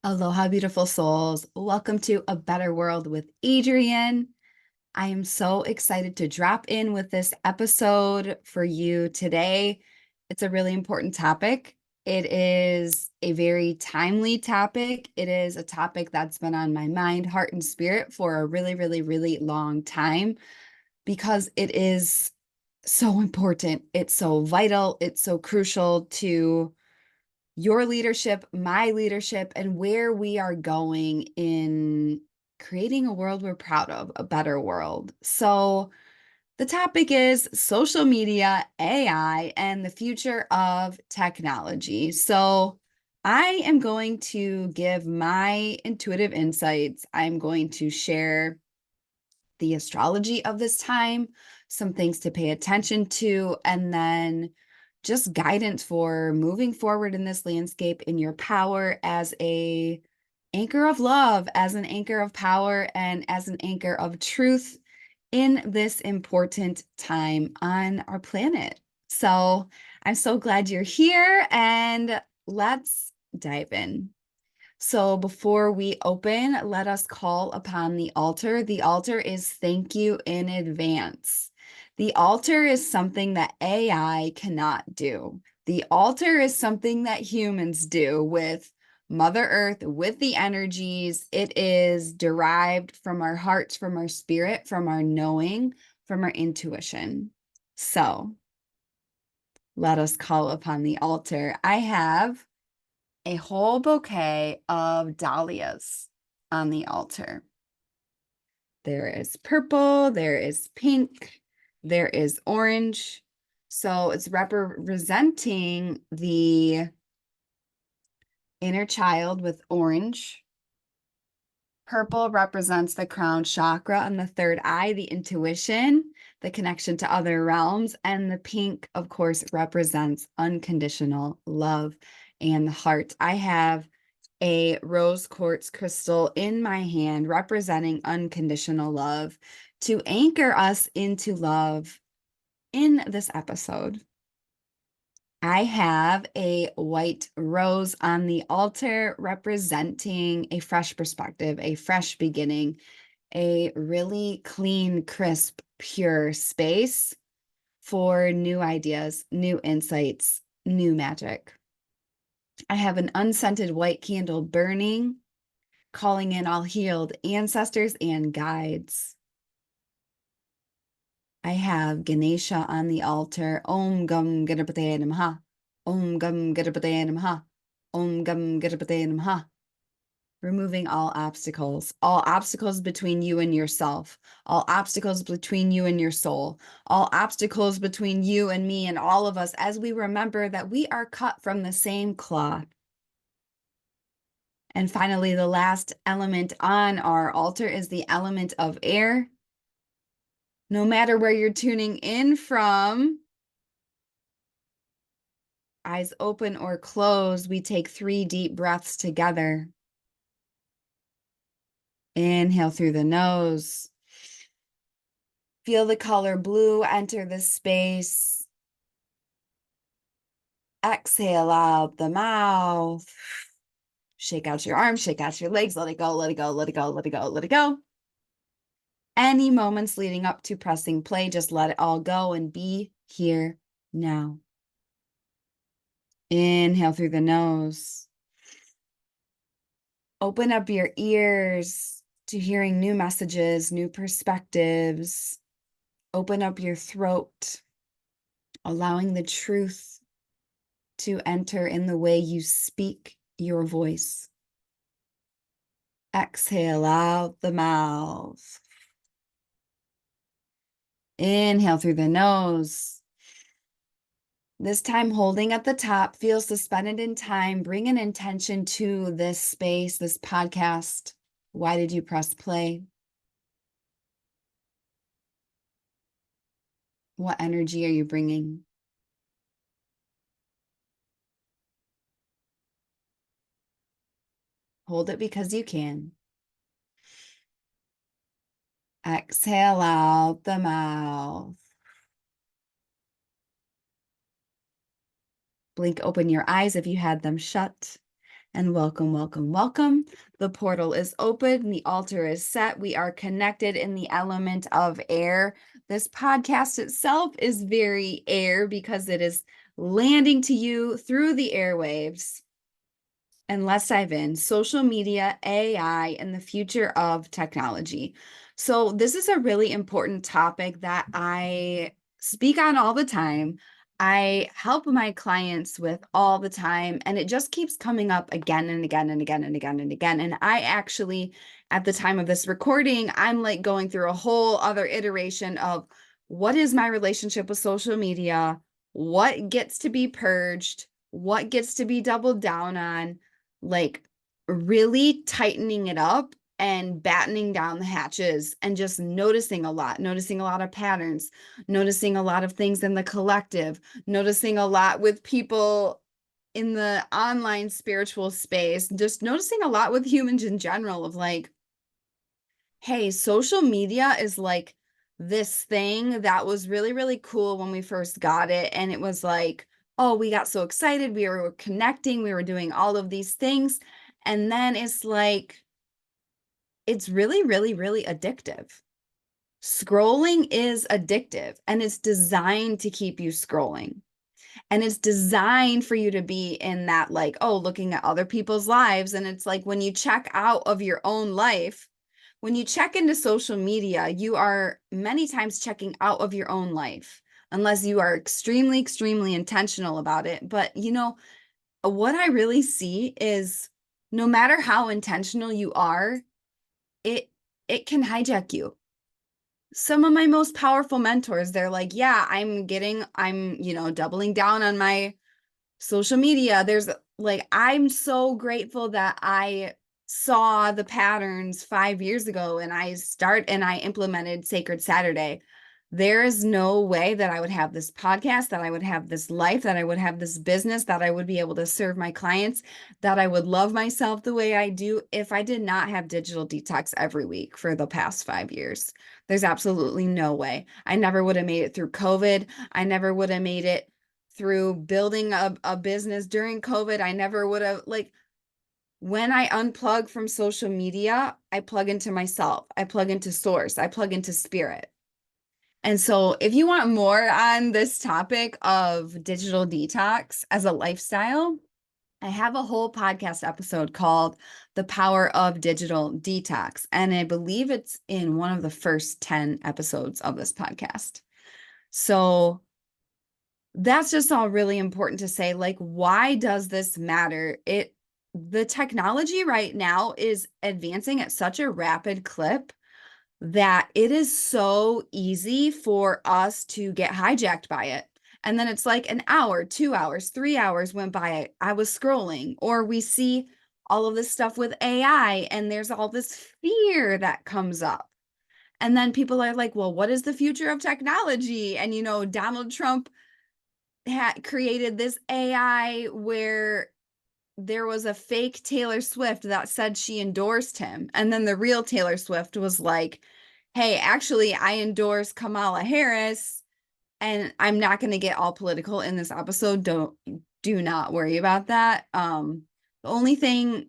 Aloha, beautiful souls. Welcome to A Better World with Adrienne. I am so excited to drop in with this episode for you today. It's a really important topic. It is a very timely topic. It is a topic that's been on my mind, heart, and spirit for a really, really, really long time because it is so important. It's so vital. It's so crucial to your leadership, my leadership, and where we are going in creating a world we're proud of, a better world. So, the topic is social media, AI, and the future of technology. So, I am going to give my intuitive insights. I'm going to share the astrology of this time, some things to pay attention to, and then just guidance for moving forward in this landscape in your power as a anchor of love, as an anchor of power, and as an anchor of truth in this important time on our planet. So I'm so glad you're here, and let's dive in. So before we open, let us call upon the altar. The altar is thank you in advance. The altar is something that AI cannot do. The altar is something that humans do with Mother Earth, with the energies. It is derived from our hearts, from our spirit, from our knowing, from our intuition. So let us call upon the altar. I have a whole bouquet of dahlias on the altar. There is purple, there is pink, there is orange. So it's representing the inner child with orange. Purple represents the crown chakra and the third eye, the intuition, the connection to other realms. And the pink, of course, represents unconditional love and the heart. I have a rose quartz crystal in my hand representing unconditional love to anchor us into love in this episode. I have a white rose on the altar representing a fresh perspective, a fresh beginning, a really clean, crisp, pure space for new ideas, new insights, new magic. I have an unscented white candle burning, calling in all healed ancestors and guides. I have Ganesha on the altar. Om Gam Ganapataye Namaha. Om Gam Ganapataye Namaha. Om Gam Ganapataye Namaha. Removing all obstacles between you and yourself, all obstacles between you and your soul, all obstacles between you and me and all of us as we remember that we are cut from the same cloth. And finally, the last element on our altar is the element of air. No matter where you're tuning in from, eyes open or closed, we take 3 deep breaths together. Inhale through the nose. Feel the color blue enter the space. Exhale out the mouth. Shake out your arms, shake out your legs, let it go, let it go, let it go, let it go, let it go. Any moments leading up to pressing play, just let it all go and be here now. Inhale through the nose. Open up your ears to hearing new messages, new perspectives. Open up your throat, allowing the truth to enter in the way you speak your voice. Exhale out the mouth. Inhale through the nose. This time holding at the top, feel suspended in time. Bring an intention to this space, this podcast. Why did you press play? What energy are you bringing? Hold it because you can. Exhale out the mouth. Blink open your eyes if you had them shut. And welcome, welcome, welcome. The portal is open, the altar is set. We are connected in the element of air. This podcast itself is very air because it is landing to you through the airwaves. And let's dive in. Social media, AI, and the future of technology. So, this is a really important topic that I speak on all the time. I help my clients with all the time, and it just keeps coming up again and again and again and again and again. And I actually, at the time of this recording, I'm like going through a whole other iteration of what is my relationship with social media? What gets to be purged? What gets to be doubled down on? Like really tightening it up and battening down the hatches and just noticing a lot of patterns, noticing a lot of things in the collective, noticing a lot with people in the online spiritual space, just noticing a lot with humans in general of like, hey, social media is like this thing that was really, really cool when we first got it. And it was like, oh, we got so excited. We were connecting. We were doing all of these things. And then it's like, it's really, really, really addictive. Scrolling is addictive and it's designed to keep you scrolling. And it's designed for you to be in that, like, oh, looking at other people's lives. And it's like when you check out of your own life, when you check into social media, you are many times checking out of your own life, unless you are extremely, extremely intentional about it. But, what I really see is no matter how intentional you are, it it can hijack you. Some of my most powerful mentors, they're like, yeah, I'm doubling down on my social media. There's like, I'm so grateful that I saw the patterns 5 years ago and I implemented Sacred Saturday. There is no way that I would have this podcast, that I would have this life, that I would have this business, that I would be able to serve my clients, that I would love myself the way I do if I did not have digital detox every week for the past 5 years. There's absolutely no way. I never would have made it through COVID. I never would have made it through building a business during COVID. I never would have, like, when I unplug from social media, I plug into myself, I plug into source, I plug into spirit. And so if you want more on this topic of digital detox as a lifestyle, I have a whole podcast episode called The Power of Digital Detox. And I believe it's in one of the first 10 episodes of this podcast. So that's just all really important to say. Like, why does this matter? The technology right now is advancing at such a rapid clip that it is so easy for us to get hijacked by it. And then it's like an hour, 2 hours, 3 hours went by. I was scrolling, or we see all of this stuff with AI, and there's all this fear that comes up. And then people are like, well, what is the future of technology? And, Donald Trump had created this AI where there was a fake Taylor Swift that said she endorsed him. And then the real Taylor Swift was like, hey, actually, I endorse Kamala Harris. And I'm not going to get all political in this episode. Do not worry about that. The only thing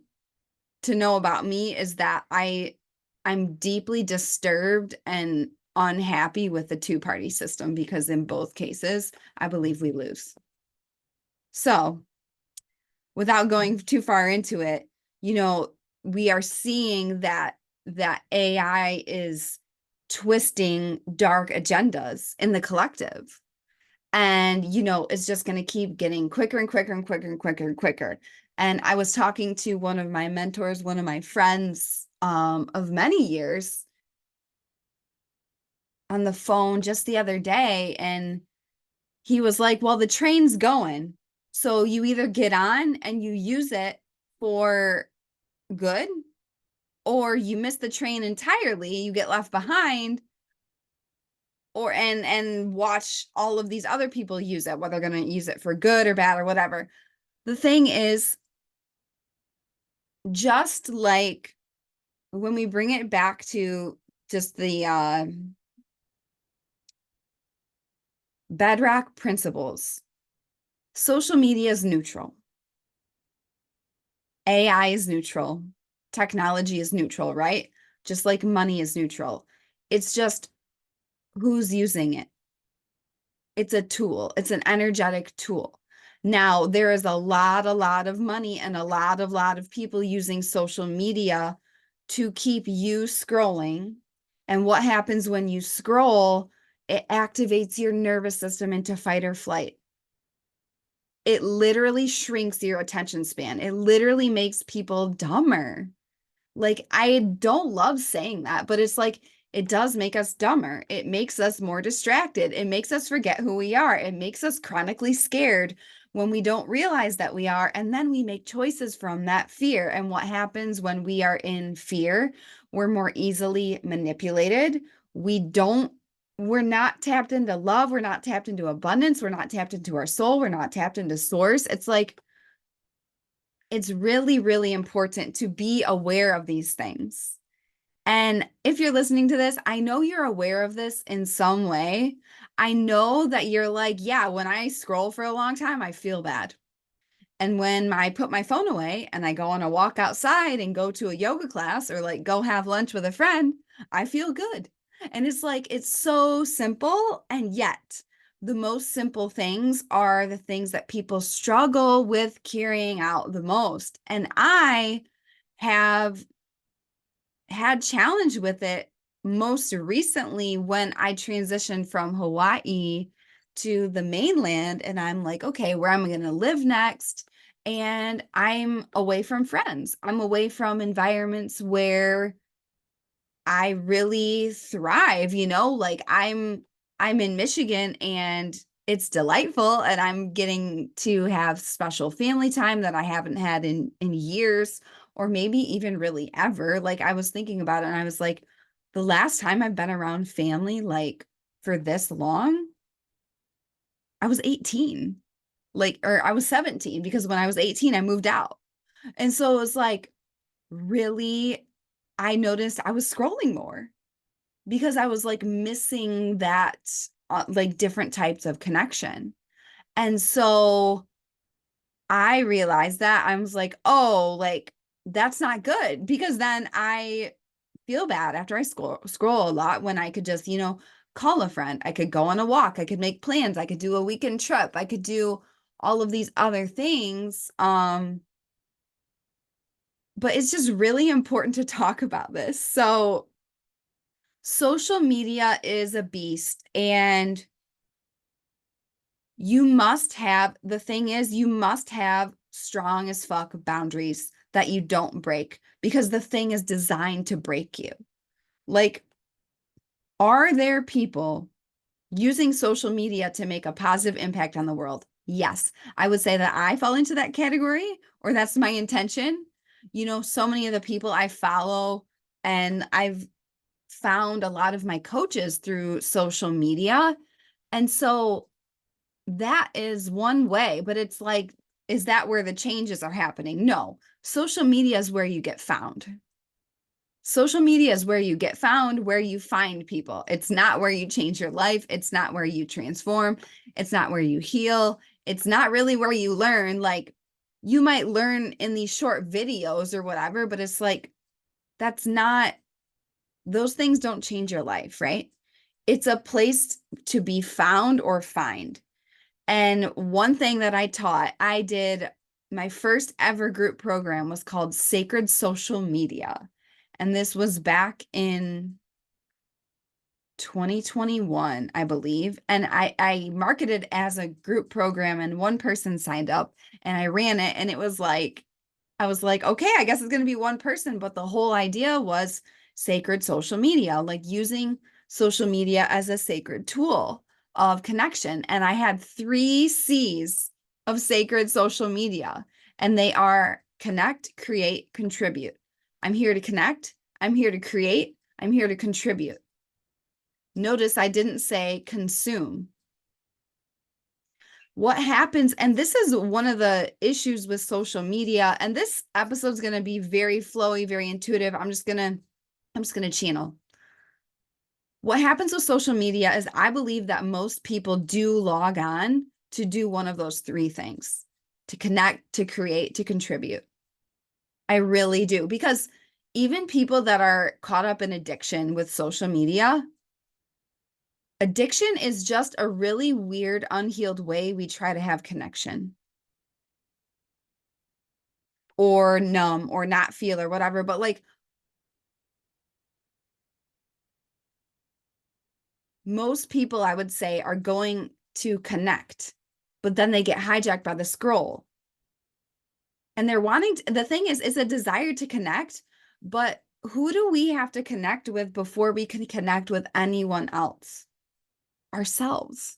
to know about me is that I'm deeply disturbed and unhappy with the two-party system because in both cases, I believe we lose. So, without going too far into it, we are seeing that AI is twisting dark agendas in the collective. And, it's just going to keep getting quicker and quicker and quicker and quicker and quicker. And I was talking to one of my mentors, one of my friends of many years on the phone just the other day. And he was like, well, the train's going. So you either get on and you use it for good, or you miss the train entirely, you get left behind, or and watch all of these other people use it, whether they're going to use it for good or bad or whatever. The thing is, just like when we bring it back to just the bedrock principles, social media is neutral. AI is neutral. Technology is neutral, right? Just like money is neutral. It's just who's using it. It's a tool. It's an energetic tool. Now, there is a lot of money and a lot of people using social media to keep you scrolling. And what happens when you scroll? It activates your nervous system into fight or flight. It literally shrinks your attention span. It literally makes people dumber. Like, I don't love saying that, but it's like, it does make us dumber. It makes us more distracted. It makes us forget who we are. It makes us chronically scared when we don't realize that we are. And then we make choices from that fear. And what happens when we are in fear? We're more easily manipulated. We're not tapped into love. We're not tapped into abundance. We're not tapped into our soul. We're not tapped into source. It's like, it's really, really important to be aware of these things. And if you're listening to this, I know you're aware of this in some way. I know that you're like, yeah, when I scroll for a long time, I feel bad. And when I put my phone away and I go on a walk outside and go to a yoga class or like go have lunch with a friend, I feel good. And it's like, it's so simple. And yet, the most simple things are the things that people struggle with carrying out the most. And I have had challenge with it most recently when I transitioned from Hawaii to the mainland. And I'm like, okay, where am I going to live next? And I'm away from friends. I'm away from environments where I really thrive, like I'm in Michigan and it's delightful and I'm getting to have special family time that I haven't had in years or maybe even really ever. Like I was thinking about it and I was like, the last time I've been around family like for this long, I was 18. Or I was 17 because when I was 18 I moved out. And so it was like really I noticed I was scrolling more because I was like missing that like different types of connection. And so I realized that I was like, oh, like that's not good because then I feel bad after I scroll a lot when I could just, call a friend. I could go on a walk. I could make plans. I could do a weekend trip. I could do all of these other things. But it's just really important to talk about this. So social media is a beast and the thing is, you must have strong as fuck boundaries that you don't break because the thing is designed to break you. Like, are there people using social media to make a positive impact on the world? Yes, I would say that I fall into that category, or that's my intention. So many of the people I follow, and I've found a lot of my coaches through social media. And so that is one way, but it's like, is that where the changes are happening? No, social media is where you get found. Social media is where you get found, where you find people. It's not where you change your life. It's not where you transform. It's not where you heal. It's not really where you learn. Like you might learn in these short videos or whatever, but it's like, those things don't change your life, right? It's a place to be found or find. And one thing that I did my first ever group program was called Sacred Social Media. And this was back in 2021, I believe. And I marketed as a group program and one person signed up and I ran it. And I was like, okay, I guess it's going to be one person. But the whole idea was sacred social media, like using social media as a sacred tool of connection. And I had 3 C's of sacred social media, and they are connect, create, contribute. I'm here to connect. I'm here to create. I'm here to contribute. Notice I didn't say consume. What happens, and this is one of the issues with social media, and this episode is going to be very flowy, very intuitive. I'm just going to channel. What happens with social media is I believe that most people do log on to do one of those 3 things: to connect, to create, to contribute. I really do. Because even people that are caught up in addiction with social media, addiction is just a really weird, unhealed way we try to have connection or numb or not feel or whatever. But like most people, I would say, are going to connect, but then they get hijacked by the scroll. And they're the thing is, it's a desire to connect, but who do we have to connect with before we can connect with anyone else? Ourselves.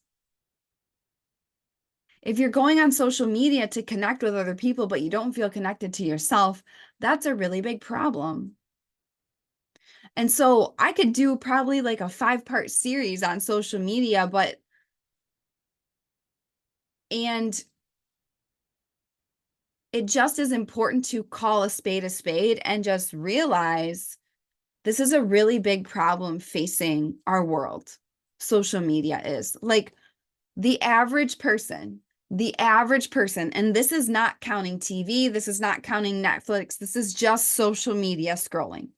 If you're going on social media to connect with other people, but you don't feel connected to yourself, that's a really big problem. And so I could do probably like a 5-part series on social media, and it just is important to call a spade and just realize this is a really big problem facing our world. Social media is like the average person, and this is not counting TV, this is not counting Netflix, this is just social media scrolling.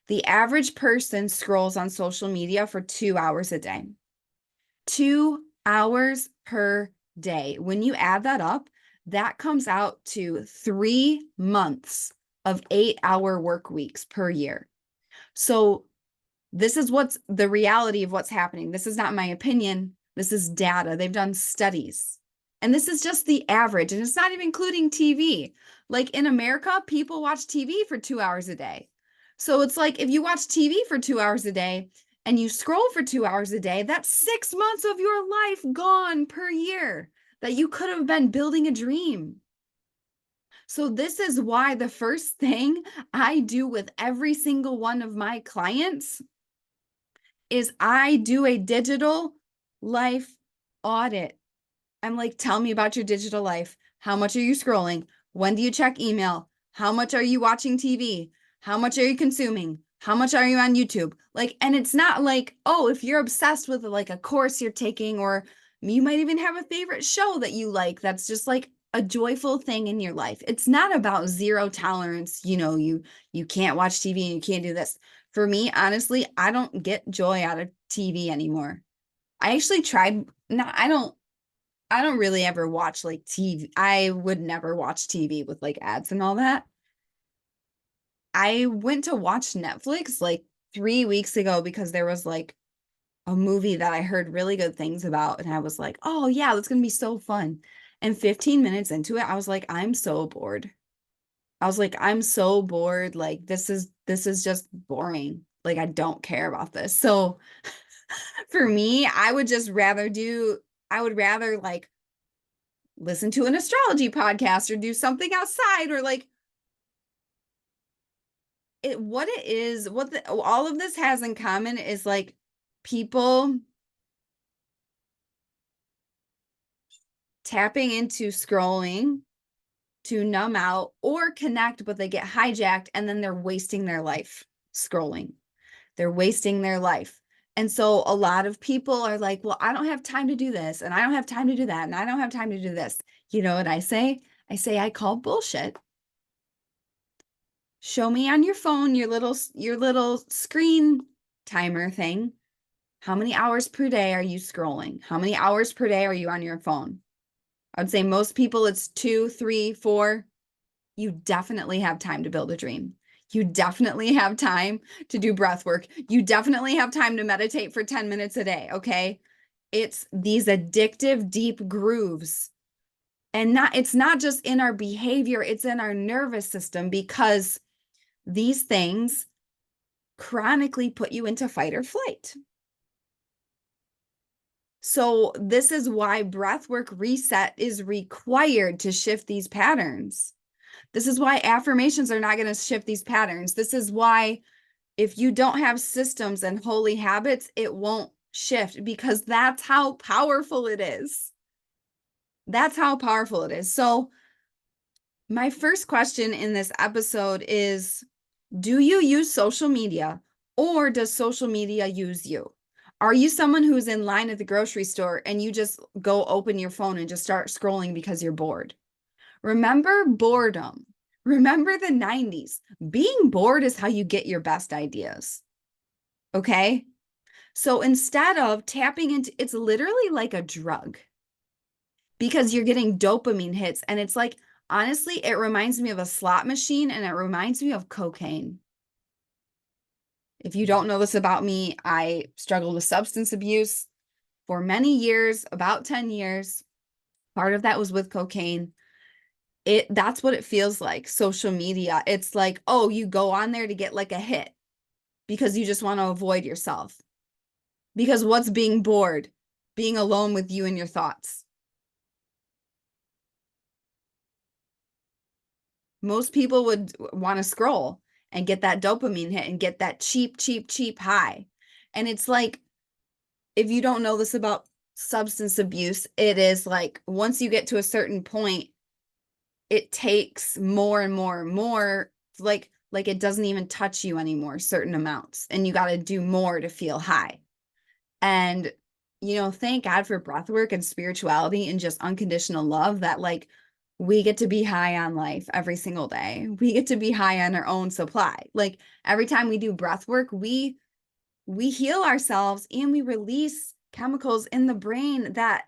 The average person scrolls on social media for 2 hours a day. 2 hours per day. When you add that up, that comes out to 3 months of 8-hour work weeks per year. So this is what's the reality of what's happening. This is not my opinion. This is data. They've done studies. And this is just the average. And it's not even including TV. Like in America, people watch TV for 2 hours a day. So it's like if you watch TV for 2 hours a day and you scroll for 2 hours a day, that's 6 months of your life gone per year that you could have been building a dream. So this is why the first thing I do with every single one of my clients is I do a digital life audit. I'm like, tell me about your digital life. How much are you scrolling? When do you check email? How much are you watching TV? How much are you consuming? How much are you on YouTube? Like, and it's not like, oh, if you're obsessed with like a course you're taking, or you might even have a favorite show that you like, that's just like a joyful thing in your life. It's not about zero tolerance. You can't watch TV and you can't do this. For me, honestly, I don't get joy out of TV anymore. I actually tried, no, I don't really ever watch like TV. I would never watch TV with like ads and all that. I went to watch Netflix like 3 weeks ago because there was like a movie that I heard really good things about. And I was like, oh, yeah, that's going to be so fun. And 15 minutes into it, I was like, I'm so bored. I was like, I'm so bored. Like, this is just boring. Like, I don't care about this. So for me, I would rather like listen to an astrology podcast or do something outside, or like all of this has in common is like people tapping into scrolling to numb out or connect, but they get hijacked and then they're wasting their life scrolling. They're wasting their life. And so a lot of people are like, well, I don't have time to do this, and I don't have time to do that, and I don't have time to do this. You know what I say? I call bullshit. Show me on your phone your little screen timer thing. How many hours per day are you scrolling? How many hours per day are you on your phone? I would say most people it's 2, 3, 4. You definitely have time to build a dream. You definitely have time to do breath work. You definitely have time to meditate for 10 minutes a day, okay? It's these addictive deep grooves. And it's not just in our behavior, it's in our nervous system, because these things chronically put you into fight or flight. So this is why breathwork reset is required to shift these patterns. This is why affirmations are not going to shift these patterns. This is why if you don't have systems and holy habits, it won't shift, because that's how powerful it is. That's how powerful it is. So my first question in this episode is, do you use social media, or does social media use you? Are you someone who's in line at the grocery store and you just go open your phone and just start scrolling because you're bored? Remember boredom. Remember the 90s. Being bored is how you get your best ideas. Okay? So instead of tapping into, it's literally like a drug because you're getting dopamine hits. And it's like, honestly, it reminds me of a slot machine and it reminds me of cocaine. If you don't know this about me, I struggled with substance abuse for many years, about 10 years. Part of that was with cocaine. That's what it feels like. Social media. It's like, oh, you go on there to get like a hit because you just want to avoid yourself. Because what's being bored? Being alone with you and your thoughts. Most people would want to scroll and get that dopamine hit and get that cheap, cheap, cheap high. And it's like, if you don't know this about substance abuse, it is like once you get to a certain point, it takes more and more and more, like it doesn't even touch you anymore, certain amounts, and you got to do more to feel high. And thank God for breath work and spirituality and just unconditional love that like we get to be high on life every single day. We get to be high on our own supply. Like every time we do breath work, we heal ourselves and we release chemicals in the brain that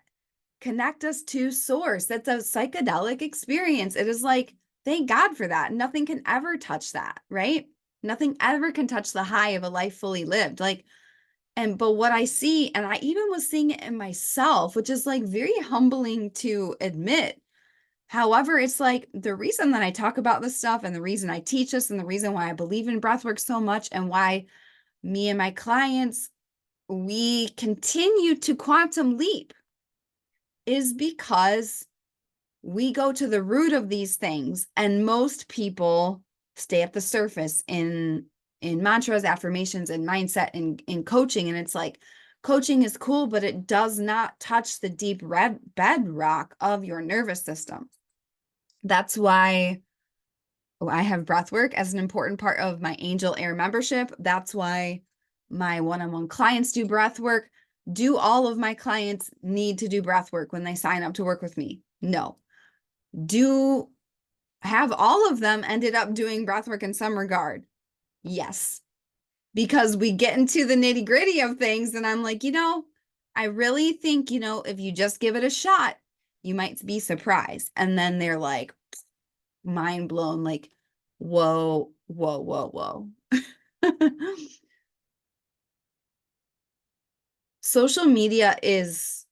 connect us to source. That's a psychedelic experience. It is like, thank God for that. Nothing can ever touch that, right? Nothing ever can touch the high of a life fully lived. But what I see, and I even was seeing it in myself, which is like very humbling to admit. However, it's like the reason that I talk about this stuff and the reason I teach this and the reason why I believe in breathwork so much and why me and my clients, we continue to quantum leap is because we go to the root of these things, and most people stay at the surface in mantras, affirmations, and mindset in coaching. And it's like coaching is cool, but it does not touch the deep red bedrock of your nervous system. That's why I have breath work as an important part of my Angel Air membership. That's why my one-on-one clients do breath work. Do all of my clients need to do breath work when they sign up to work with me? No. Do have all of them ended up doing breath work in some regard? Yes. Because we get into the nitty gritty of things and I'm like, I really think, if you just give it a shot, you might be surprised. And then they're like mind blown, like, whoa, whoa, whoa, whoa. Social media is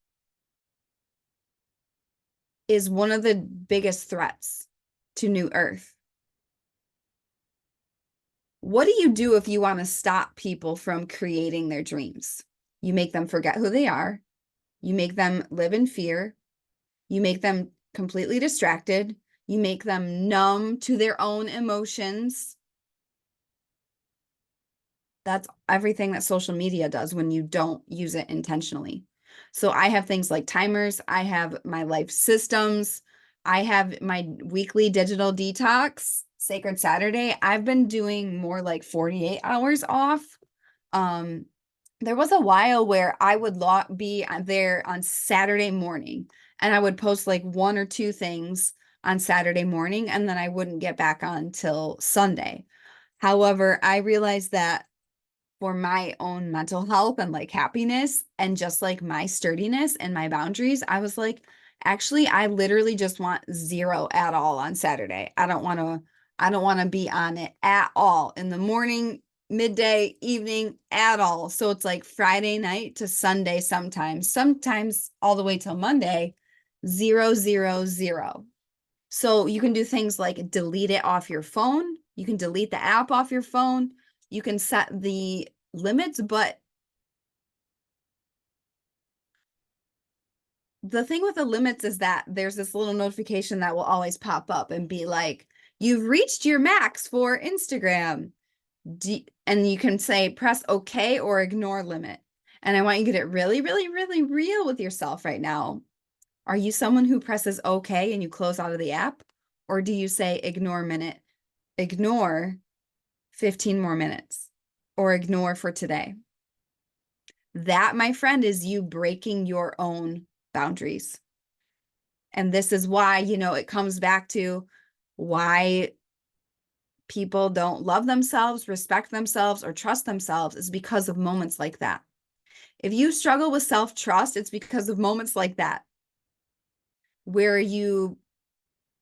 one of the biggest threats to New Earth. What do you do if you want to stop people from creating their dreams? You make them forget who they are. You make them live in fear. You make them completely distracted. You make them numb to their own emotions. That's everything that social media does when you don't use it intentionally. So I have things like timers. I have my life systems. I have my weekly digital detox, Sacred Saturday. I've been doing more like 48 hours off. There was a while where I would be there on Saturday morning and I would post like one or two things on Saturday morning and then I wouldn't get back on till Sunday. However, I realized that for my own mental health and like happiness and just like my sturdiness and my boundaries, I was like, actually, I literally just want zero at all on Saturday. I don't want to be on it at all in the morning, midday, evening, at all. So it's like Friday night to Sunday sometimes all the way till Monday, 0, 0, 0. So you can do things like delete it off your phone. You can delete the app off your phone. You can set the limits, but the thing with the limits is that there's this little notification that will always pop up and be like, you've reached your max for Instagram. And you can say press OK or ignore limit. And I want you to get really, really, really real with yourself right now. Are you someone who presses OK and you close out of the app? Or do you say ignore 15 more minutes, or ignore for today? That, my friend, is you breaking your own boundaries. And this is why, it comes back to why people don't love themselves, respect themselves, or trust themselves is because of moments like that. If you struggle with self-trust, it's because of moments like that, where you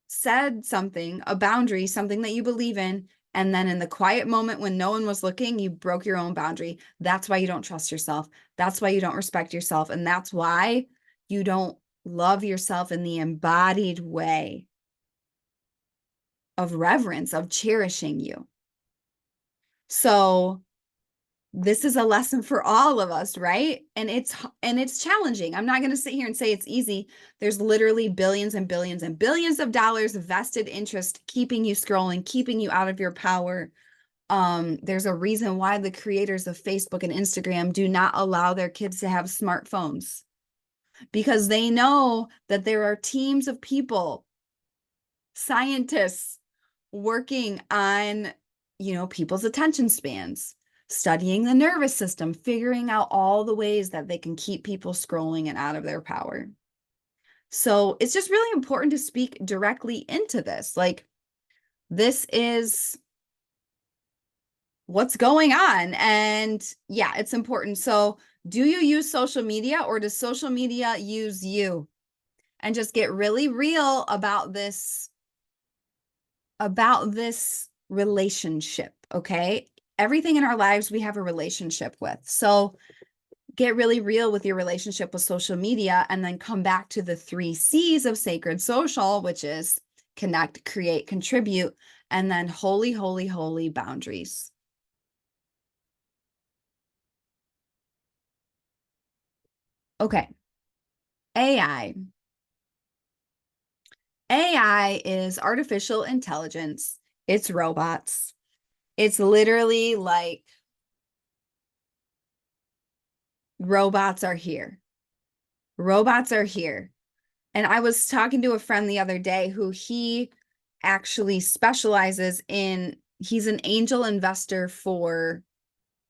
said something, a boundary, something that you believe in, and then in the quiet moment when no one was looking, you broke your own boundary. That's why you don't trust yourself. That's why you don't respect yourself. And that's why you don't love yourself in the embodied way of reverence, of cherishing you. So this is a lesson for all of us, right? And it's challenging. I'm not going to sit here and say it's easy. There's literally billions and billions and billions of dollars of vested interest keeping you scrolling, keeping you out of your power. There's a reason why the creators of Facebook and Instagram do not allow their kids to have smartphones, because they know that there are teams of people, scientists, working on, people's attention spans, studying the nervous system, figuring out all the ways that they can keep people scrolling and out of their power. So it's just really important to speak directly into this. Like, this is what's going on. And yeah, it's important. So do you use social media, or does social media use you? And just get really real about this relationship, okay? Everything in our lives we have a relationship with. So get really real with your relationship with social media, and then come back to the 3 C's of sacred social, which is connect, create, contribute, and then holy, holy, holy boundaries. Okay. AI. AI is artificial intelligence. It's robots. It's literally like robots are here. Robots are here. And I was talking to a friend the other day who he actually specializes in, he's an angel investor for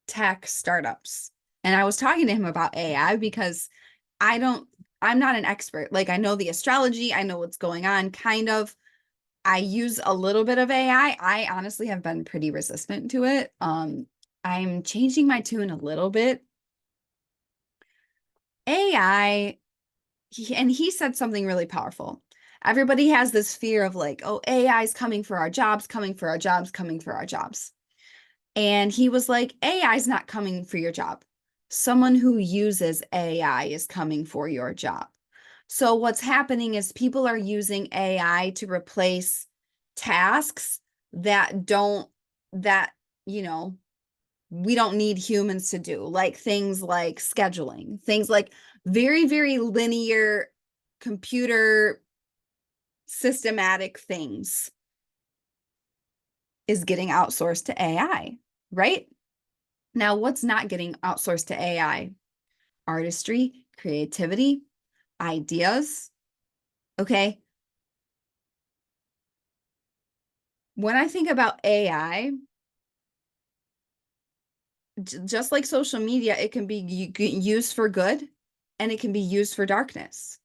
tech startups. And I was talking to him about AI because I'm not an expert. Like, I know the astrology, I know what's going on, kind of. I use a little bit of AI. I honestly have been pretty resistant to it. I'm changing my tune a little bit. AI, and he said something really powerful. Everybody has this fear of like, oh, AI is coming for our jobs, coming for our jobs, coming for our jobs. And he was like, AI is not coming for your job. Someone who uses AI is coming for your job. So what's happening is people are using AI to replace tasks that we don't need humans to do, like things like scheduling, things like very, very linear computer systematic things is getting outsourced to AI, right? Now, what's not getting outsourced to AI? Artistry, creativity, ideas. Okay. When I think about AI, just like social media, it can be used for good and it can be used for darkness.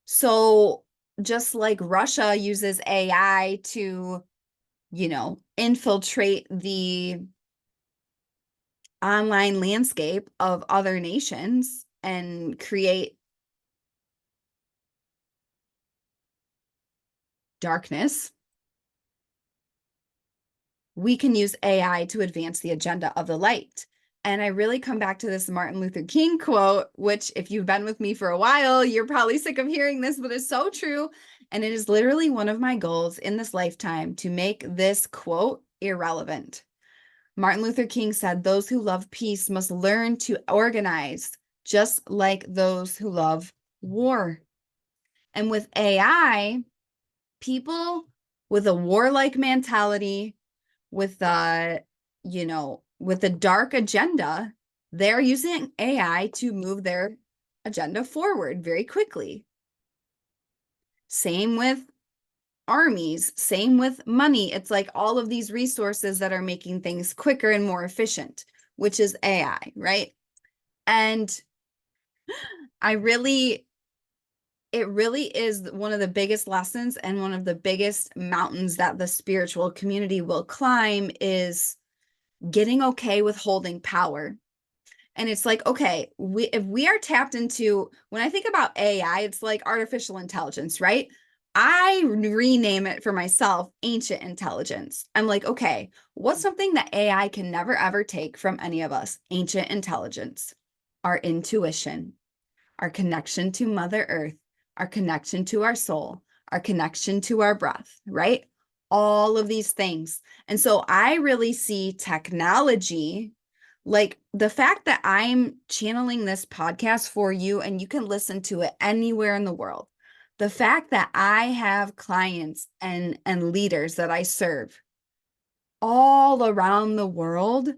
So just like Russia uses AI to, infiltrate the online landscape of other nations and create darkness, we can use AI to advance the agenda of the light. And I really come back to this Martin Luther King quote, which if you've been with me for a while, you're probably sick of hearing this, but it's so true. And it is literally one of my goals in this lifetime to make this quote irrelevant. Martin Luther King said, "Those who love peace must learn to organize, just like those who love war." And with AI, people with a warlike mentality, with with a dark agenda, they're using AI to move their agenda forward very quickly. Same with armies, same with money. It's like all of these resources that are making things quicker and more efficient, which is AI, right? And I really it really is one of the biggest lessons and one of the biggest mountains that the spiritual community will climb is getting okay with holding power. And it's like, okay, if we are tapped into, when I think about AI, it's like artificial intelligence, right? I rename it for myself ancient intelligence. I'm like, okay, what's something that AI can never ever take from any of us? Ancient intelligence, our intuition, our connection to Mother Earth, our connection to our soul, our connection to our breath, right? All of these things. And so I really see technology, like the fact that I'm channeling this podcast for you and you can listen to it anywhere in the world. The fact that I have clients and leaders that I serve all around the world,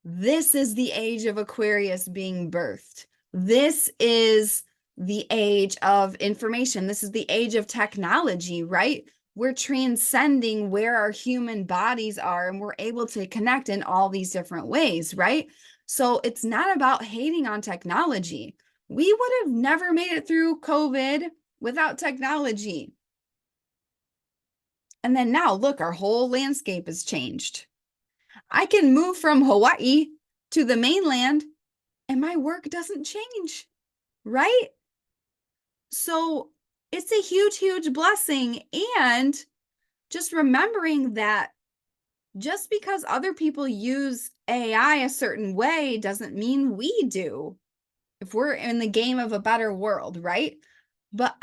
this is the age of Aquarius being birthed. This is the age of information. This is the age of technology, right? We're transcending where our human bodies are and we're able to connect in all these different ways, right? So it's not about hating on technology. We would have never made it through COVID without technology. And then now, look, our whole landscape has changed. I can move from Hawaii to the mainland and my work doesn't change, right? So it's a huge, huge blessing. And just remembering that just because other people use AI a certain way doesn't mean we do if we're in the game of a better world, right? But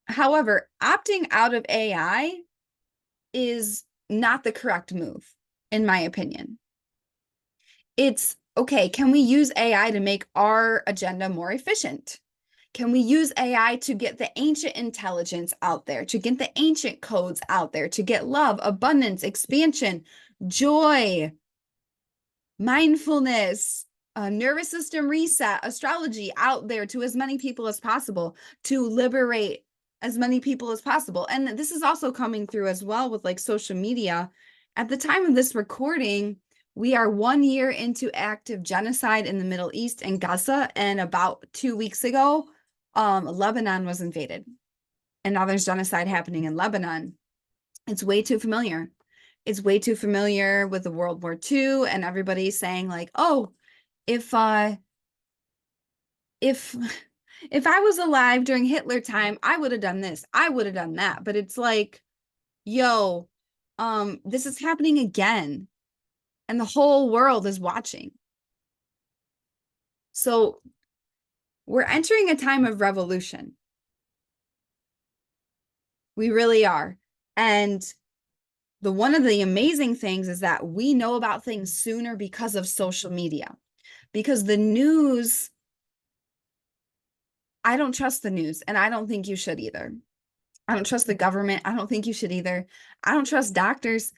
however, opting out of AI is not the correct move, in my opinion. It's okay, can we use AI to make our agenda more efficient? Can we use AI to get the ancient intelligence out there, to get the ancient codes out there, to get love, abundance, expansion, joy, mindfulness, nervous system reset, astrology out there to as many people as possible, to liberate as many people as possible? And this is also coming through as well with like social media. At the time of this recording, we are 1 year into active genocide in the Middle East and Gaza. And about 2 weeks ago, Lebanon was invaded. And now there's genocide happening in Lebanon. It's way too familiar. It's way too familiar with the World War II and everybody saying like, oh, if if if I was alive during Hitler time, I would have done this, I would have done that. But it's like, yo, this is happening again, and the whole world is watching. So we're entering a time of revolution. We really are. And one of the amazing things is that we know about things sooner because of social media. Because the news, I don't trust the news, and I don't think you should either. I don't trust the government. I don't think you should either. I don't trust doctors.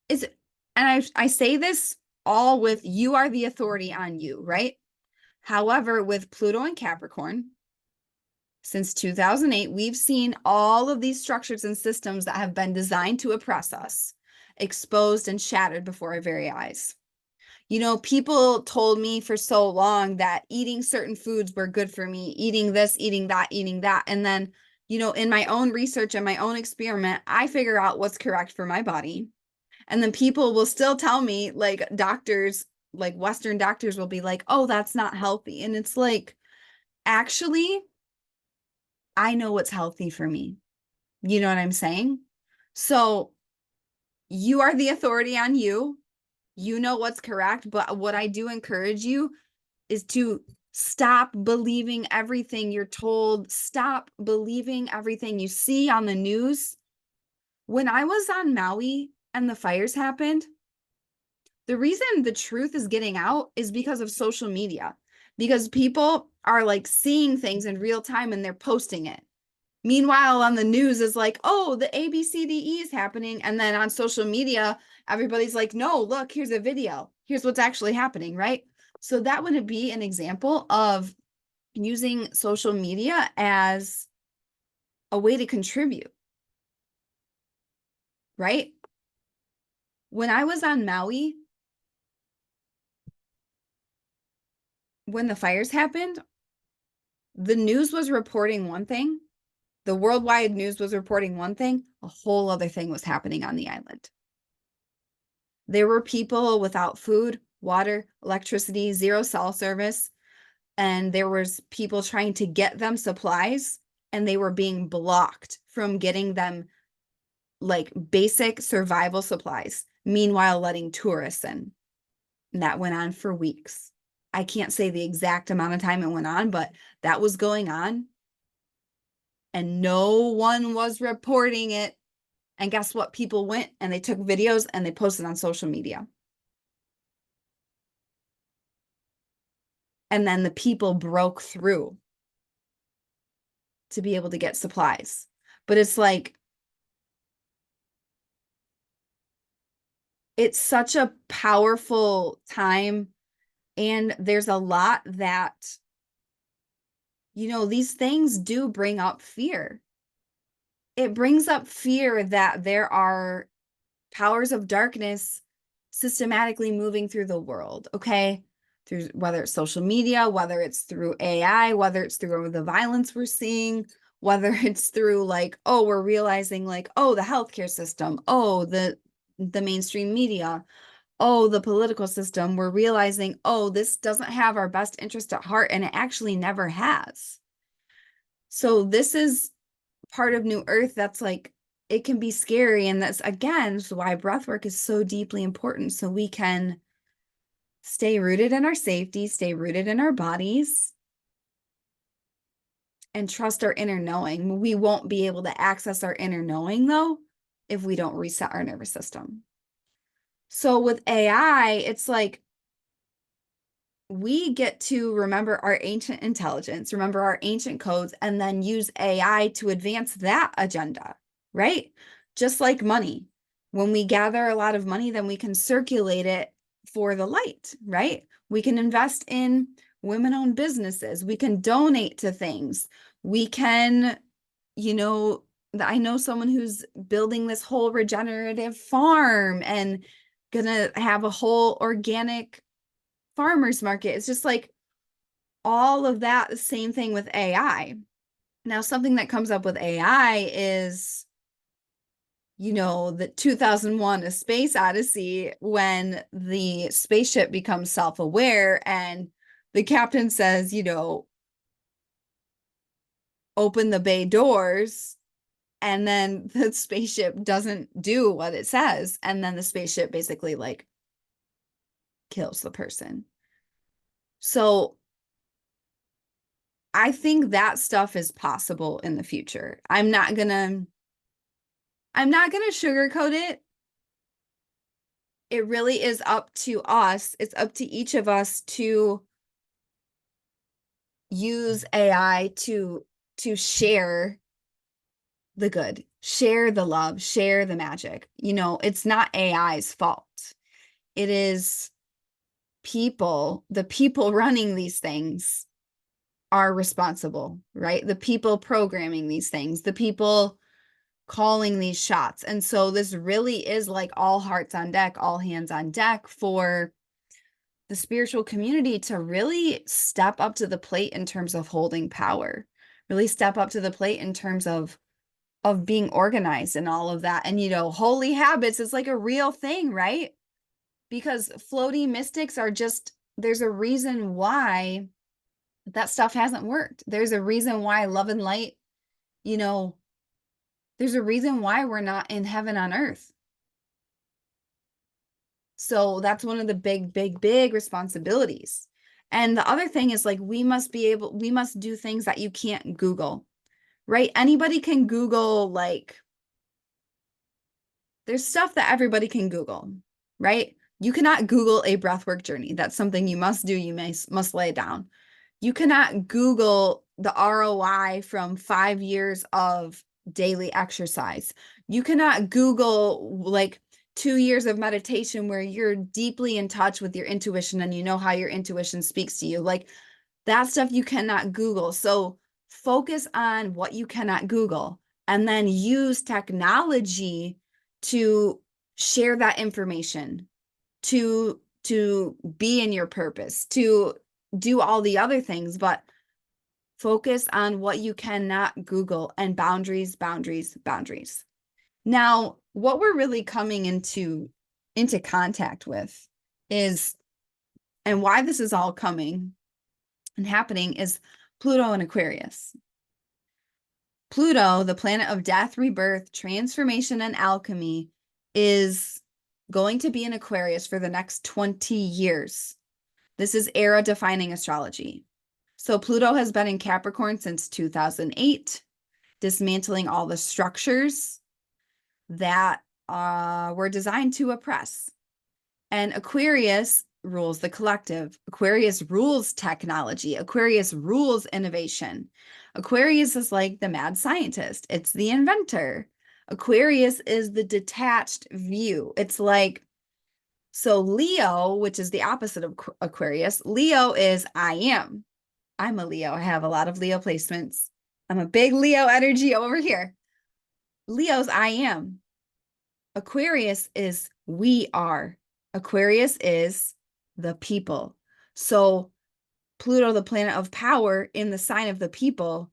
Is and I say this all with you are the authority on you, right? However, with Pluto and Capricorn, since 2008, we've seen all of these structures and systems that have been designed to oppress us, exposed and shattered before our very eyes. You know, people told me for so long that eating certain foods were good for me, eating this, eating that, eating that. And then, you know, in my own research and my own experiment, I figure out what's correct for my body. And then people will still tell me, like doctors, like Western doctors will be like, oh, that's not healthy. And it's like, actually, I know what's healthy for me. You know what I'm saying? So you are the authority on you. You know what's correct. But what I do encourage you is to stop believing everything you're told. Stop believing everything you see on the news. When I was on Maui and the fires happened, the reason the truth is getting out is because of social media, because people are like seeing things in real time and they're posting it. Meanwhile, on the news is like, oh, the ABCDE is happening. And then on social media, everybody's like, no, look, here's a video. Here's what's actually happening, right? So that would be an example of using social media as a way to contribute, right? When I was on Maui, when the fires happened, The news was reporting one thing, the worldwide news was reporting one thing, a whole other thing was happening on the island. There were people without food, water, electricity, zero cell service, and there was people trying to get them supplies, and they were being blocked from getting them like basic survival supplies, meanwhile letting tourists in. And that went on for weeks. I can't say the exact amount of time it went on, but that was going on. And no one was reporting it. And guess what? People went and they took videos and they posted on social media. And then the people broke through to be able to get supplies. But it's like, it's such a powerful time. And there's a lot that, these things do bring up fear. It brings up fear that there are powers of darkness systematically moving through the world, okay? Through whether it's social media, whether it's through AI, whether it's through the violence we're seeing, whether it's through like, oh, we're realizing like, oh, the healthcare system, oh, the mainstream media, oh, the political system, we're realizing, oh, this doesn't have our best interest at heart, and it actually never has. So this is part of New Earth that's like, it can be scary. And that's, again, why breath work is so deeply important. So we can stay rooted in our safety, stay rooted in our bodies, and trust our inner knowing. We won't be able to access our inner knowing, though, if we don't reset our nervous system. So with AI, it's like we get to remember our ancient intelligence, remember our ancient codes, and then use AI to advance that agenda, right? Just like money. When we gather a lot of money, then we can circulate it for the light, right? We can invest in women-owned businesses. We can donate to things. We can, I know someone who's building this whole regenerative farm and gonna have a whole organic farmers market. It's just like all of that, the same thing with AI. Now, something that comes up with AI is, the 2001 A Space Odyssey, when the spaceship becomes self-aware and the captain says, open the bay doors, and then the spaceship doesn't do what it says. And then the spaceship basically like kills the person. So I think that stuff is possible in the future. I'm not gonna sugarcoat it. It really is up to us. It's up to each of us to use AI to share the good, share the love, share the magic. It's not AI's fault. It is the people running these things are responsible, right? The people programming these things, the people calling these shots. And so this really is like all hearts on deck, all hands on deck for the spiritual community to really step up to the plate in terms of holding power, really step up to the plate in terms of being organized and all of that. And holy habits is like a real thing, right? Because floaty mystics are just, there's a reason why that stuff hasn't worked. There's a reason why love and light, there's a reason why we're not in heaven on earth. So that's one of the big, big, big responsibilities. And the other thing is like, we must do things that you can't Google, right? Anybody can Google, like, there's stuff that everybody can Google, right? You cannot Google a breathwork journey. That's something you must do. You must lay it down. You cannot Google the ROI from 5 years of daily exercise. You cannot Google like 2 years of meditation where you're deeply in touch with your intuition and you know how your intuition speaks to you. Like that stuff you cannot Google. So focus on what you cannot Google and then use technology to share that information, to be in your purpose, to do all the other things. But Focus on what you cannot Google, and boundaries, boundaries, boundaries. Now, what we're really coming into contact with is, and why this is all coming and happening, is Pluto and Aquarius. Pluto, the planet of death, rebirth, transformation, and alchemy, is going to be in Aquarius for the next 20 years. This is era-defining astrology. So Pluto has been in Capricorn since 2008, dismantling all the structures that were designed to oppress. And Aquarius rules the collective. Aquarius rules technology. Aquarius rules innovation. Aquarius is like the mad scientist. It's the inventor. Aquarius is the detached view. It's like, so Leo, which is the opposite of Aquarius, Leo is I am. I'm a Leo. I have a lot of Leo placements. I'm a big Leo energy over here. Leo's I am. Aquarius is we are. Aquarius is the people. So Pluto, the planet of power in the sign of the people,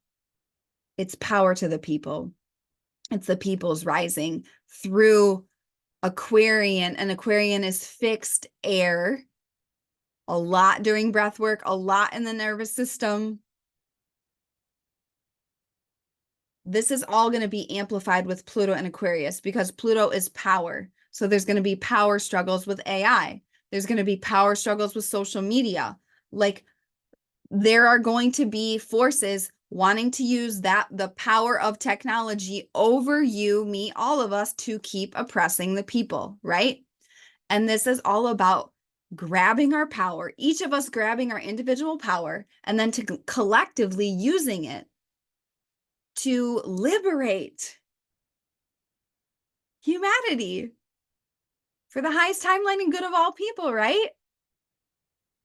it's power to the people. It's the people's rising through Aquarian, and Aquarian is fixed air, a lot during breath work, a lot in the nervous system. This is all going to be amplified with Pluto and Aquarius because Pluto is power. So there's going to be power struggles with AI. There's going to be power struggles with social media. Like, there are going to be forces wanting to use the power of technology over you, me, all of us, to keep oppressing the people, right? And this is all about grabbing our power, each of us grabbing our individual power, and then to collectively using it to liberate humanity for the highest timeline and good of all people, right?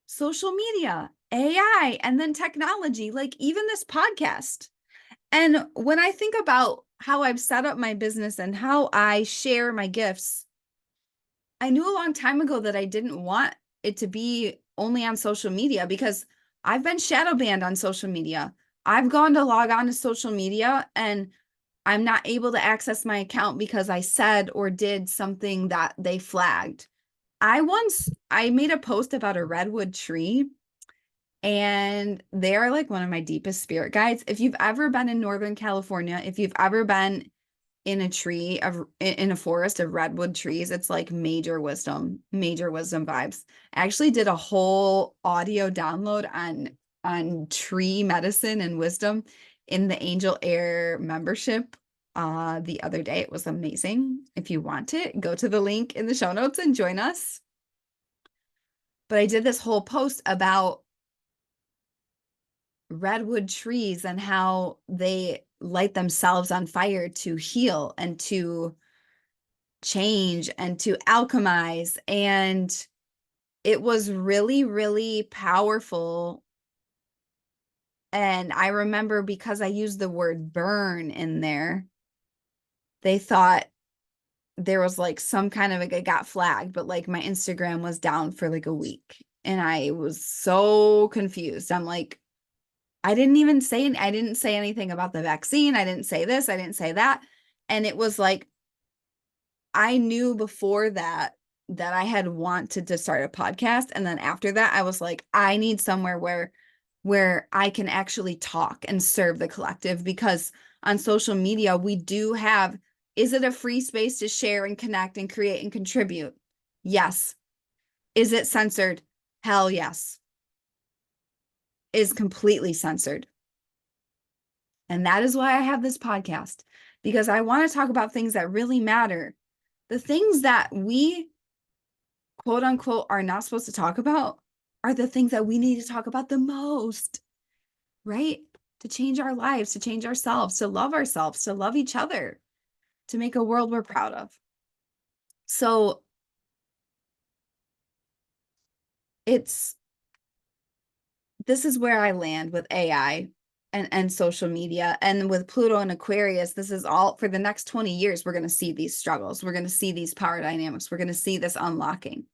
Social media, AI, and then technology, like even this podcast. And when I think about how I've set up my business and how I share my gifts, I knew a long time ago that I didn't want it to be only on social media because I've been shadow banned on social media. I've gone to log on to social media and I'm not able to access my account because I said or did something that they flagged. I made a post about a redwood tree, and they are like one of my deepest spirit guides. If you've ever been in Northern California, if you've ever been in a forest of redwood trees, it's like major wisdom vibes. I actually did a whole audio download on tree medicine and wisdom in the Angel Air membership the other day. It was amazing. If you want it, go to the link in the show notes and join us. But I did this whole post about redwood trees and how they light themselves on fire to heal and to change and to alchemize. And it was really, really powerful. And I remember because I used the word burn in there, they thought there was like some kind of, like, it got flagged, but like my Instagram was down for like a week. And I was so confused. I'm like, I didn't say anything about the vaccine. I didn't say this. I didn't say that. And it was like, I knew before that I had wanted to start a podcast. And then after that, I was like, I need somewhere where I can actually talk and serve the collective, because on social media, we do have, is it a free space to share and connect and create and contribute? Yes. Is it censored? Hell yes. Is completely censored. And that is why I have this podcast, because I want to talk about things that really matter. The things that we, quote unquote, are not supposed to talk about are the things that we need to talk about the most, right? To change our lives, to change ourselves, to love each other, to make a world we're proud of. So this is where I land with AI and social media. And with Pluto and Aquarius, this is all for the next 20 years. We're going to see these struggles. We're going to see these power dynamics. We're going to see this unlocking.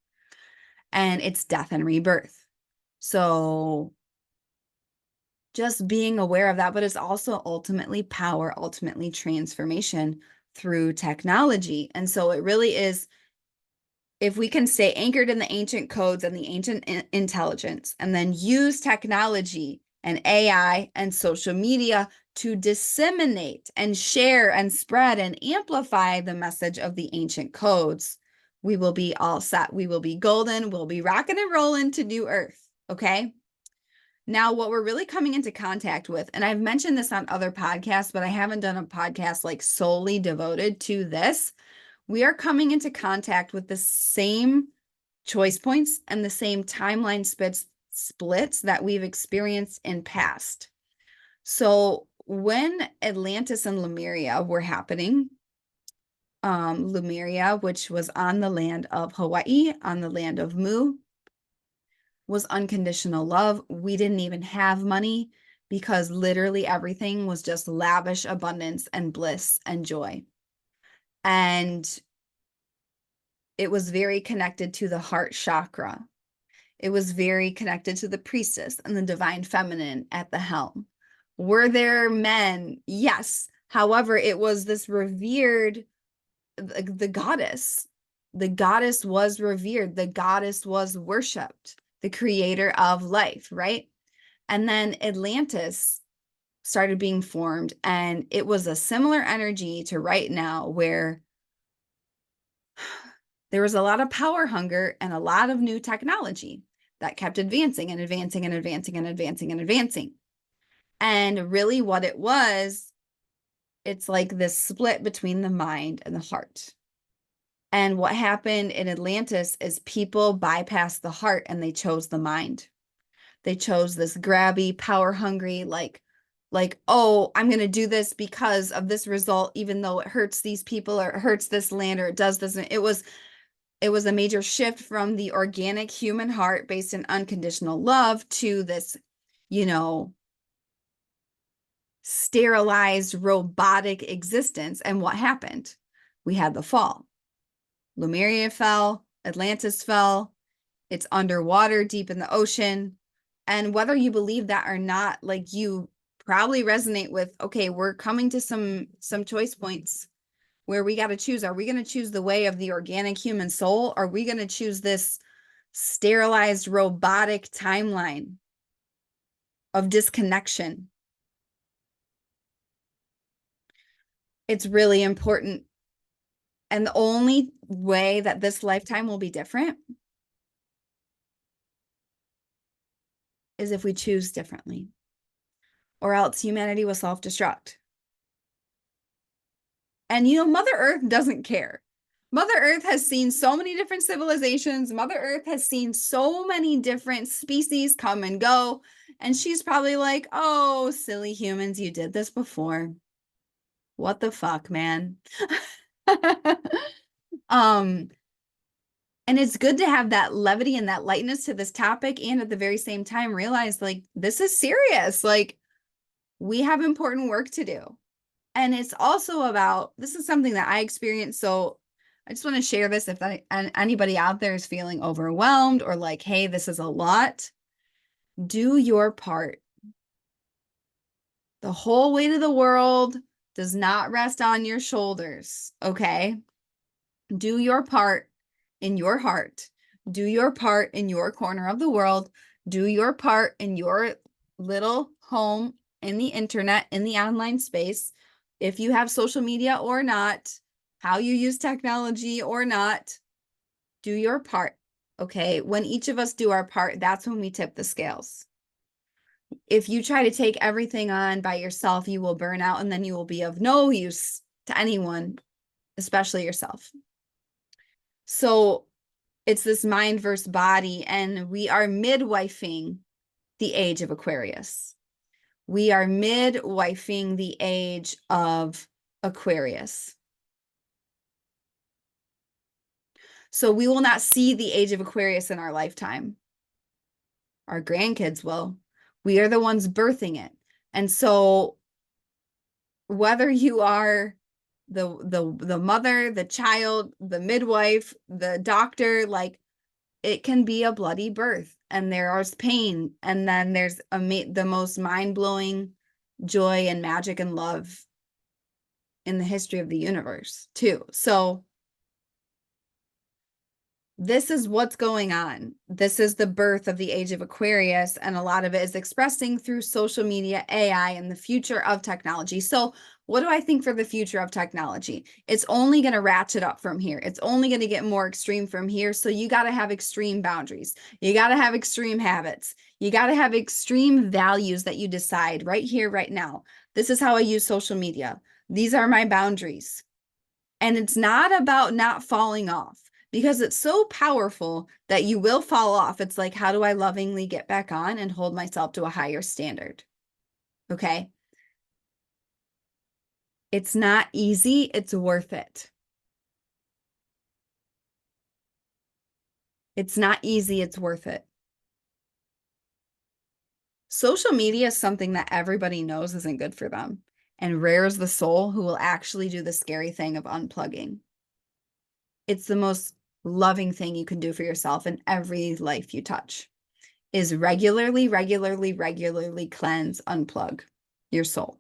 And it's death and rebirth. So just being aware of that, but it's also ultimately power, ultimately transformation through technology. And so it really is, if we can stay anchored in the ancient codes and the ancient intelligence, and then use technology and AI and social media to disseminate and share and spread and amplify the message of the ancient codes, we will be all set. We will be golden. We'll be rocking and rolling to new earth. Okay. Now, what we're really coming into contact with, and I've mentioned this on other podcasts, but I haven't done a podcast like solely devoted to this. We are coming into contact with the same choice points and the same timeline splits that we've experienced in past. So when Atlantis and Lemuria were happening, Lemuria, which was on the land of Hawaii, on the land of Mu, was unconditional love. We didn't even have money because literally everything was just lavish abundance and bliss and joy. And it was very connected to the heart chakra. It was very connected to the priestess and the divine feminine at the helm. Were there men? Yes. However, it was this revered, the goddess. The goddess was revered. The goddess was worshipped, the creator of life, right? And then Atlantis started being formed, and it was a similar energy to right now, where there was a lot of power hunger and a lot of new technology that kept advancing and advancing and advancing and advancing and advancing. And really what it was, it's like this split between the mind and the heart. And what happened in Atlantis is people bypassed the heart and they chose the mind. They chose this grabby, power hungry, like, oh, I'm going to do this because of this result, even though it hurts these people or it hurts this land or it does this. It was a major shift from the organic human heart based in unconditional love to this, sterilized robotic existence. And what happened? We had the fall. Lemuria fell, Atlantis fell, it's underwater deep in the ocean. And whether you believe that or not, like, you probably resonate with, okay, we're coming to some choice points where we got to choose. Are we going to choose the way of the organic human soul? Or are we going to choose this sterilized robotic timeline of disconnection? It's really important. And the only way that this lifetime will be different is if we choose differently, or else humanity will self-destruct. And, Mother Earth doesn't care. Mother Earth has seen so many different civilizations. Mother Earth has seen so many different species come and go. And she's probably like, oh, silly humans, you did this before. What the fuck, man? And it's good to have that levity and that lightness to this topic, and at the very same time realize, like, this is serious. Like, we have important work to do. And it's also about, this is something that I experienced. So I just want to share this if anybody out there is feeling overwhelmed or like, hey, this is a lot. Do your part. The whole weight of the world does not rest on your shoulders. Okay. Do your part in your heart. Do your part in your corner of the world. Do your part in your little home, in the internet, in the online space. If you have social media or not, how you use technology or not, do your part. Okay. When each of us do our part, that's when we tip the scales. If you try to take everything on by yourself, you will burn out, and then you will be of no use to anyone, especially yourself. So it's this mind versus body, and we are midwifing the age of Aquarius. We are midwifing the age of Aquarius. So we will not see the age of Aquarius in our lifetime. Our grandkids will. We are the ones birthing it. And so whether you are the mother, the child, the midwife, the doctor, like, it can be a bloody birth. and there's pain, and then there's the most mind-blowing joy and magic and love in the history of the universe too. So this is what's going on. This is the birth of the age of Aquarius, and a lot of it is expressing through social media, AI, and the future of technology. So what do I think for the future of technology? It's only going to ratchet up from here. It's only going to get more extreme from here. So you got to have extreme boundaries. You got to have extreme habits. You got to have extreme values that you decide right here, right now. This is how I use social media. These are my boundaries. And it's not about not falling off, because it's so powerful that you will fall off. It's like, how do I lovingly get back on and hold myself to a higher standard? Okay. It's not easy. It's worth it. It's not easy. It's worth it. Social media is something that everybody knows isn't good for them. And rare is the soul who will actually do the scary thing of unplugging. It's the most loving thing you can do for yourself in every life you touch, is regularly cleanse, unplug your soul.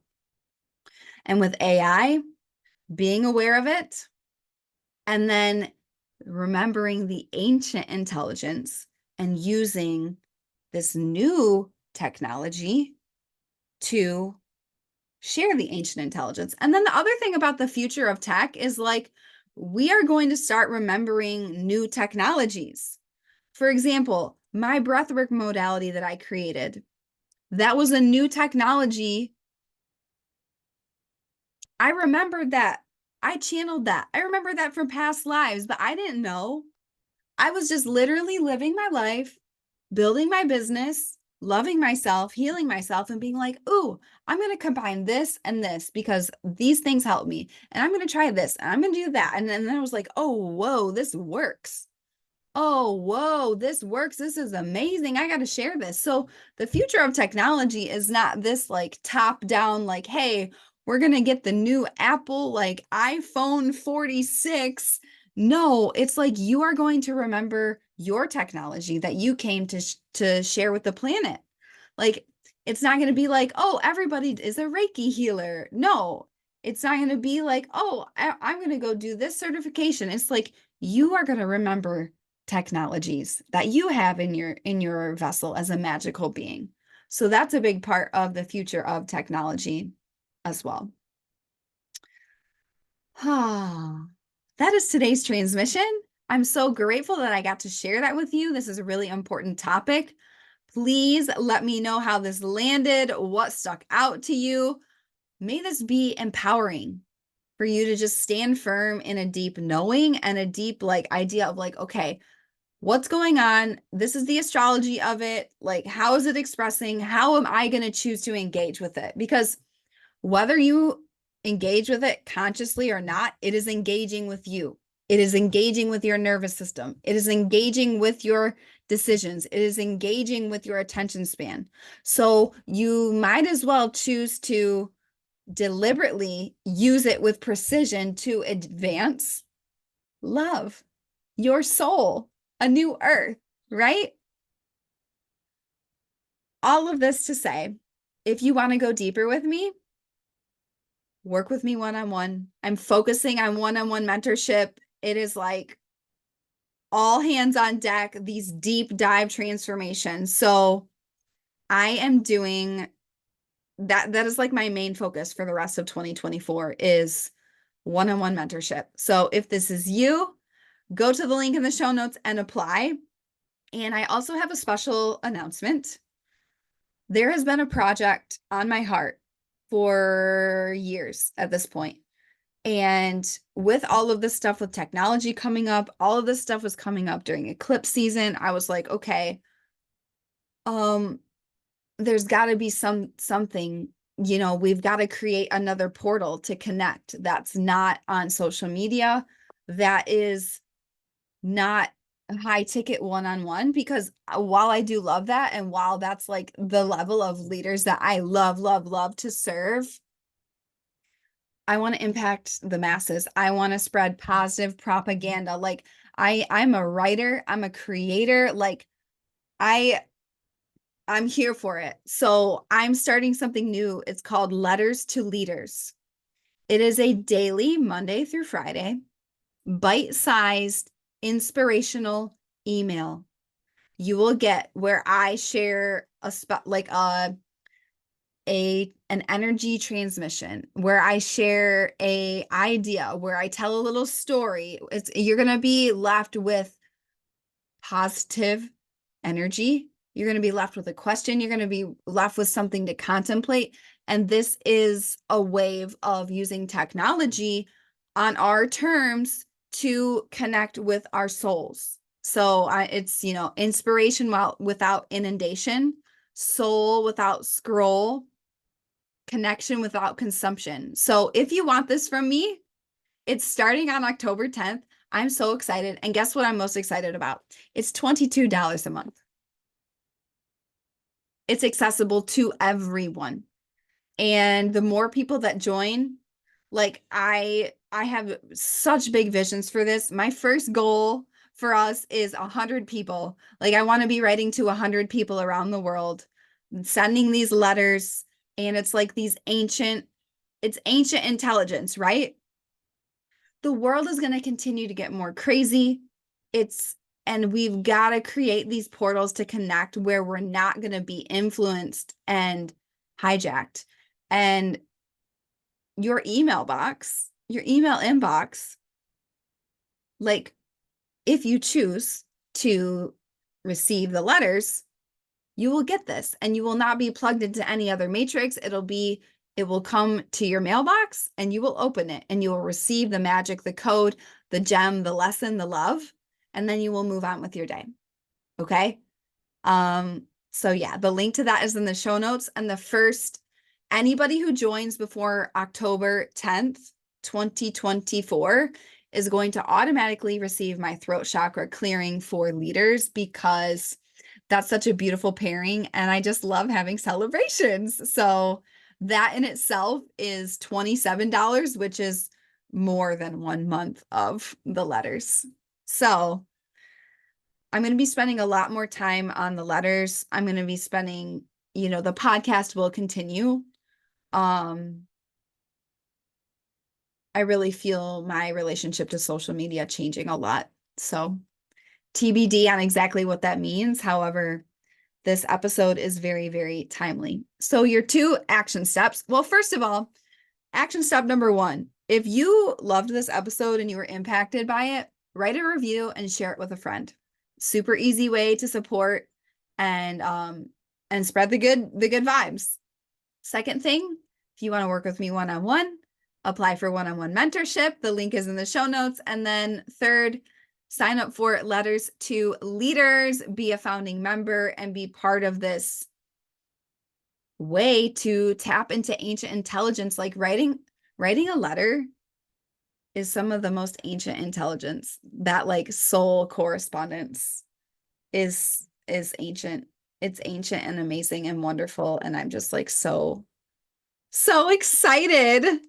And with AI, being aware of it, and then remembering the ancient intelligence and using this new technology to share the ancient intelligence. And then the other thing about the future of tech is like, we are going to start remembering new technologies. For example, my breathwork modality that I created, that was a new technology. I remembered that. I channeled that. I remember that from past lives, but I didn't know. I was just literally living my life, building my business, loving myself, healing myself, and being like, ooh, I'm going to combine this and this because these things help me. And I'm going to try this and I'm going to do that. And then I was like, oh, whoa, this works. Oh, whoa, this works. This is amazing. I got to share this. So the future of technology is not this like top down, like, hey, we're going to get the new Apple, like iPhone 46. No, it's like you are going to remember your technology that you came to share with the planet. Like, it's not going to be like, oh, everybody is a Reiki healer. No, it's not going to be like, oh, I'm going to go do this certification. It's like you are going to remember technologies that you have in your vessel as a magical being. So that's a big part of the future of technology as well. That is today's transmission. I'm so grateful that I got to share that with you. This is a really important topic. Please let me know how this landed, what stuck out to you. May this be empowering for you to just stand firm in a deep knowing and a deep like idea of like, okay, what's going on? This is the astrology of it. Like, how is it expressing? How am I going to choose to engage with it? Because whether you engage with it consciously or not, it is engaging with you. It is engaging with your nervous system. It is engaging with your decisions. It is engaging with your attention span. So you might as well choose to deliberately use it with precision to advance love, your soul, a new earth, right? All of this to say, if you want to go deeper with me, work with me one-on-one. I'm focusing on one-on-one mentorship. It is like all hands on deck, these deep dive transformations. So I am doing that. That is like my main focus for the rest of 2024 is one-on-one mentorship. So if this is you, go to the link in the show notes and apply. And I also have a special announcement. There has been a project on my heart for years at this point. And with all of this stuff with technology coming up, all of this stuff was coming up during eclipse season. I was like, okay, there's got to be something, we've got to create another portal to connect that's not on social media, that is not a high ticket one-on-one, because while I do love that, and while that's like the level of leaders that I love to serve, I want to impact the masses. I want to spread positive propaganda. Like I'm a writer, I'm a creator. Like I I'm here for it. So I'm starting something new. It's called Letters to Leaders. It is a daily, Monday through Friday, bite-sized, inspirational email you will get where I share an energy transmission, where I share a idea, where I tell a little story. You're going to be left with positive energy. You're going to be left with a question. You're going to be left with something to contemplate. And this is a wave of using technology on our terms to connect with our souls. So it's, inspiration without inundation, soul without scroll, connection without consumption. So if you want this from me, it's starting on October 10th. I'm so excited. And guess what I'm most excited about? It's $22 a month. It's accessible to everyone. And the more people that join, like I have such big visions for this. My first goal for us is 100 people. Like I want to be writing to 100 people around the world, sending these letters, and it's like it's ancient intelligence, right? The world is going to continue to get more crazy. And we've got to create these portals to connect where we're not going to be influenced and hijacked. And your email inbox, like if you choose to receive the letters, you will get this and you will not be plugged into any other matrix. It will come to your mailbox and you will open it and you will receive the magic, the code, the gem, the lesson, the love, and then you will move on with your day. Okay. So yeah, the link to that is in the show notes. And anybody who joins before October 10th, 2024 is going to automatically receive my throat chakra clearing for leaders, because that's such a beautiful pairing. And I just love having celebrations. So that in itself is $27, which is more than 1 month of the letters. So I'm going to be spending a lot more time on the letters. I'm going to be spending, the podcast will continue. I really feel my relationship to social media changing a lot. So TBD on exactly what that means. However, this episode is very, very timely. So your 2 action steps. Well, first of all, action step number 1, if you loved this episode and you were impacted by it, write a review and share it with a friend. Super easy way to support and spread the good vibes. Second thing, if you want to work with me one-on-one, apply for one-on-one mentorship. The link is in the show notes. And then third, sign up for Letters to Leaders, be a founding member, and be part of this way to tap into ancient intelligence. Like writing a letter is some of the most ancient intelligence. That like soul correspondence is ancient. It's ancient and amazing and wonderful. And I'm just like so excited.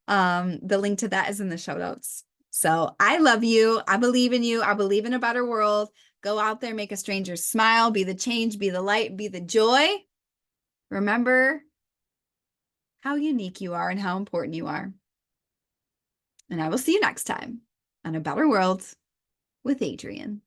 The link to that is in the show notes. So I love you. I believe in you. I believe in a better world. Go out there, make a stranger smile, be the change, be the light, be the joy. Remember how unique you are and how important you are. And I will see you next time on A Better World with Adrienne.